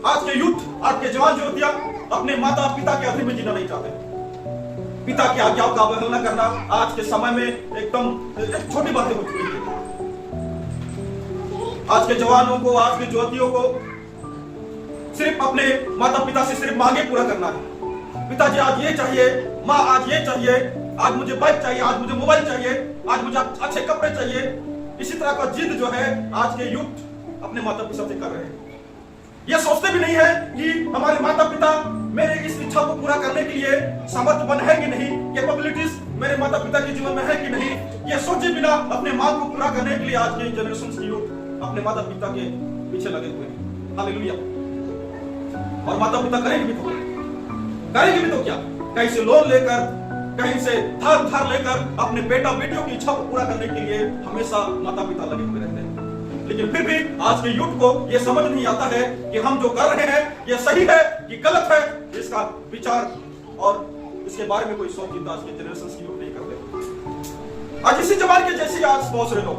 आज के यूथ, आज के जवान युवतियां अपने माता पिता के अधीन में जीना नहीं चाहते। पिता की आज्ञाओं का अवहेलना करना आज के समय में एकदम छोटी बातें हो चुकी है। आज के जवानों को, आज के युवतियों को सिर्फ अपने माता पिता से सिर्फ मांगे पूरा करना है। पिताजी आज ये चाहिए, माँ आज ये चाहिए, आज मुझे बाइक चाहिए, आज मुझे मोबाइल चाहिए, आज मुझे अच्छे कपड़े चाहिए। इसी तरह का जिद जो है आज के यूथ अपने माता पिता से कर रहे हैं। ये सोचते भी नहीं है कि हमारे माता पिता मेरे इस इच्छा को पूरा करने के लिए सामर्थ्यवान है कि नहीं, कैपेबिलिटीज मेरे माता पिता के जीवन में है कि नहीं। ये सोचे बिना अपने मांग को पूरा करने के लिए आज के जनरेशन की यूथ अपने माता पिता के पीछे लगे हुए हैं। हालेलुया। और माता पिता करेंगे भी तो क्या, कहीं से लोन लेकर, कहीं से धार लेकर अपने बेटा बेटियों की इच्छा को पूरा करने के लिए हमेशा माता पिता लगे हुए रहते हैं। लेकिन फिर भी आज के यूथ को यह समझ नहीं आता है कि हम जो कर रहे हैं ये सही है कि गलत है। इसका विचार और इसके बारे में कोई सोच चिंता आज के जनरेशन की यूथ नहीं करते। आज इसी जमाने के जैसे आज बहुत सारे लोग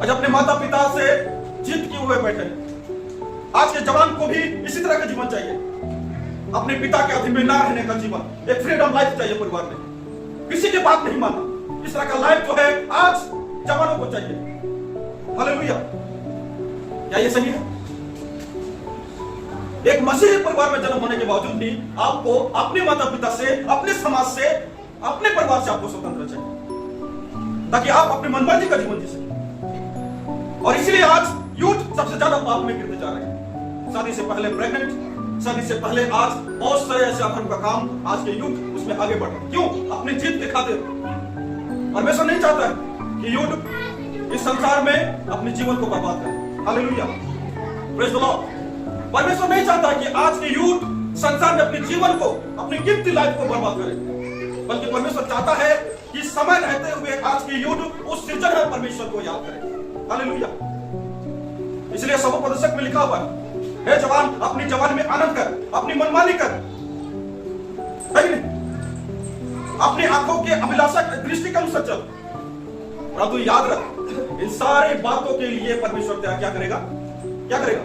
आज अपने माता पिता से जिद किए हुए बैठे हैं। आज के जवान को भी इसी तरह का जीवन चाहिए, अपने पिता के अधीन में ना रहने का जीवन, एक फ्रीडम लाइफ चाहिए परिवार में, किसी की बात नहीं मानना। इस तरह का लाइफ जो है आज जवानों को चाहिए। हालेलुया। क्या ये सही है? एक मसीही परिवार में जन्म होने के बावजूद भी आपको अपने माता पिता से, अपने समाज से, अपने परिवार से आपको स्वतंत्र चाहिए ताकि आप अपने मनमर्जी का जीवन जी सकें। और इसलिए आज यूथ सबसे ज्यादा पाप में गिरते जा रहे हैं। शादी से पहले प्रेग्नेंट, शादी से पहले आज बहुत सारे ऐसे अधर्म का काम आज के यूथ उसमें आगे बढ़ रहे। क्यों? अपनी जीत दिखाते। परमेश्वर नहीं चाहता है कि यूथ इस संसार में अपने जीवन को बर्बाद करें। हालेलुया। Praise the Lord. परमेश्वर नहीं चाहता कि आज के यूथ संसार में अपने जीवन को, अपनी कीमती लाइफ को बर्बाद करें, बल्कि परमेश्वर चाहता है कि समय रहते हुए आज के यूथ उस सृजनहार परमेश्वर को याद करें। हालेलुया। इसलिए समुपदेशक में लिखा हुआ है, हे जवान, अपनी जवानी में आनंद कर, अपनी मनमानी कर, है नहीं? अपनी आंखों के अभिलाषा दृष्टि के अनुसार चल। परंतु याद रख, इन सारी बातों के लिए परमेश्वर क्या करेगा? क्या करेगा?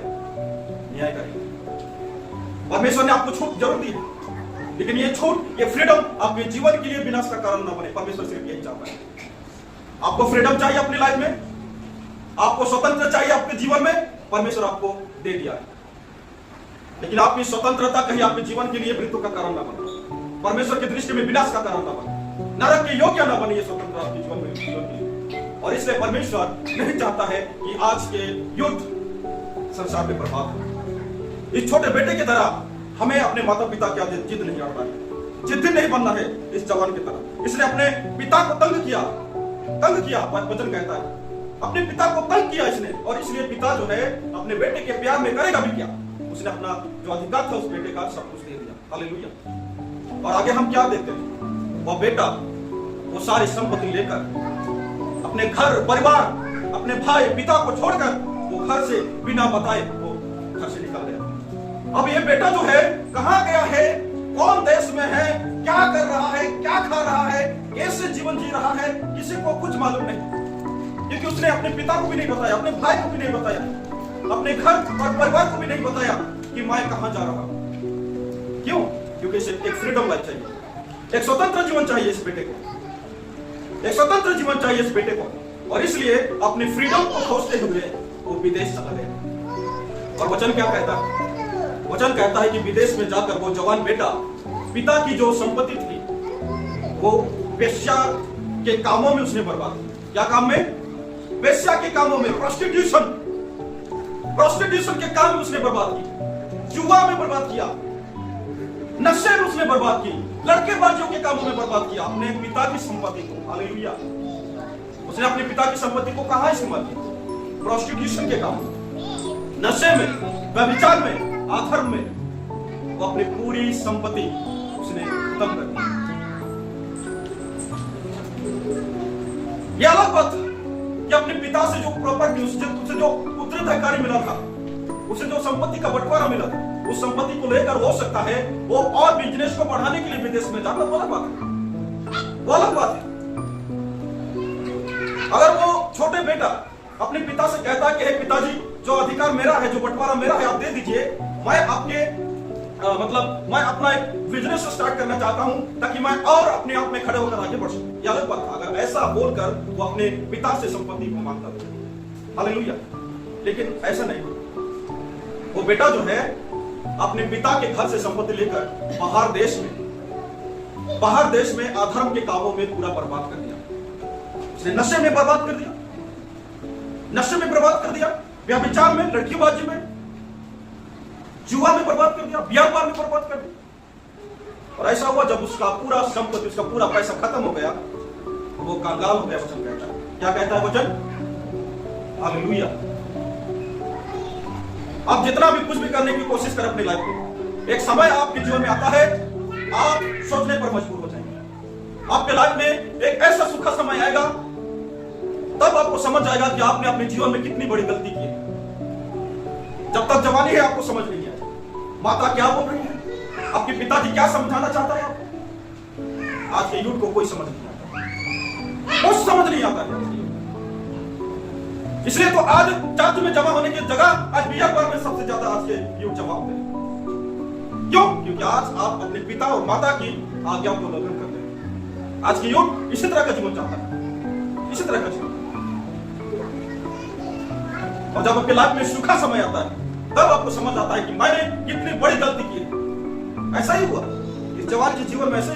न्याय करेगा। परमेश्वर ने आपको छूट जरूर दी है, लेकिन ये छूट, ये फ्रीडम आपके जीवन के लिए विनाश का कारण न बने। परमेश्वर सिर्फ यही चाहता है। आपको फ्रीडम चाहिए अपनी लाइफ में, आपको स्वतंत्र चाहिए अपने जीवन में, परमेश्वर आपको दे दिया है। लेकिन आपकी स्वतंत्रता कहीं आपके जीवन के लिए मृत्यु का कारण न बने, परमेश्वर की दृष्टि में विनाश का कारण न बने, नरक के योग्य न बने। ये स्वतंत्रता आपके जीवन में और इसलिए परमेश्वर नहीं चाहता है कि आज के यूथ संसार में बर्बाद हो। इस छोटे बेटे की तरह हमें अपने माता पिता की आगे जिद नहीं आना है, जिद्दी नहीं बनना है इस जवान की तरह। इसलिए अपने पिता को तंग किया, वचन कहता है अपने पिता को तंग किया इसने, और इसलिए पिता जो है अपने बेटे के प्यार में करेगा भी क्या? उसने अपना जो अधिकार था उस बेटे का सब कुछ दे दिया। हालेलुया। और आगे हम क्या देखते हैं? वो बेटा वो सारी संपत्ति लेकर अपने घर परिवार, अपने भाई पिता को छोड़कर वो घर से बिना बताए वो घर से निकल गया। अब ये बेटा जो है कहां गया है, कौन देश में है, क्या कर रहा है, क्या खा रहा है, कैसे जीवन जी रहा है, किसी को कुछ मालूम नहीं, क्योंकि उसने अपने पिता को भी नहीं बताया, अपने भाई को भी नहीं बताया, अपने घर और परिवार को भी नहीं बताया कि मैं कहां जा रहा हूं। क्यों? क्योंकि इसे एक फ्रीडम लाइफ चाहिए, एक स्वतंत्र जीवन चाहिए इस बेटे को, एक स्वतंत्र जीवन चाहिए इस बेटे को। और इसलिए अपनी फ्रीडम को खोजते हुए वो विदेश चला गया। और वचन क्या कहता है? वचन कहता है कि विदेश में जाकर वो जवान बेटा पिता की जो संपत्ति थी वो वेश्या के कामों में उसने बर्बाद की। क्या काम में? वेश्या के कामों में, प्रोस्टिट्यूशन के काम में उसने बर्बाद की, जुआ में बर्बाद किया, नशे में उसने बर्बाद की, लड़केबाजियों के कामों में बर्बाद किया अपने पिता की संपत्ति को। हालेलुया। उसने अपने पिता की संपत्ति को कहां इस्तेमाल किया? प्रोस्टिट्यूशन के काम, नशे में, व्यभिचार में, अधर्म में। वो अपनी पूरी संपत्ति उसने खत्म कर दी। ये अलग बात है कि अपने पिता से जो प्रॉपर्टी, उसे जो उत्तराधिकारी मिला था, उसे जो संपत्ति का बंटवारा मिला था, उस संपत्ति को लेकर हो सकता है वो और बिजनेस को बढ़ाने के लिए विदेश में जाना। वो अलग बात है, वो अलग बात है। अगर वो छोटे बेटा अपने पिता से कहता कि हे पिताजी जो अधिकार मेरा है, जो बंटवारा मेरा है, आप दे दीजिए। मैं आपके मैं अपना एक बिजनेस स्टार्ट करना चाहता हूं ताकि मैं और अपने आप में खड़े होकर आगे बढ़ सकूं। यह अलग बात है अगर ऐसा बोलकर वो अपने पिता से संपत्ति को मांगता है। हालेलुया। लेकिन ऐसा नहीं। वो बेटा जो है अपने पिता के घर से संपत्ति लेकर बाहर देश में अधर्म के कामों में पूरा बर्बाद कर दिया। उसने नशे में बर्बाद कर दिया, व्यभिचार में, लड़कीबाजी में, जुआ में बर्बाद कर दिया, व्यापार में बर्बाद कर दिया। और ऐसा हुआ जब उसका पूरा संपत्ति, उसका पूरा पैसा खत्म हो गया, वो कंगाल हो गया। वचन कहता है, क्या कहता है वचन? हालेलुया। आप जितना भी कुछ भी करने की कोशिश करें अपनी लाइफ में, एक समय आपके जीवन में आता है, आप सोचने पर मजबूर हो जाएंगे। आपके लाइफ में एक ऐसा सुखद समय आएगा, तब आपको समझ आएगा कि आपने अपने जीवन में कितनी बड़ी गलती की है। जब तक जवानी है आपको समझ नहीं आया माता क्या बोल रही है, आपके पिताजी क्या समझाना चाहता है आपको। आज के यूथ को कोई समझ नहीं आता, कुछ समझ नहीं आता है। इसलिए तो आज चर्च में जमा होने की जगह आज बियर बार में सबसे ज्यादा आज के यूथ जमा होते हैं। क्यों? क्योंकि आज आप अपने पिता और माता की आज्ञा को उल्लंघन करते हैं। आज की यूथ इसी तरह का जीवन चाहता है, इसी तरह का जीवन। और जब आपके लाइफ में सूखा समय आता है, तब आपको समझ आता है कि मैंने कितनी बड़ी गलती की है। ऐसा ही हुआ इस जवान के जीवन में, ऐसा ही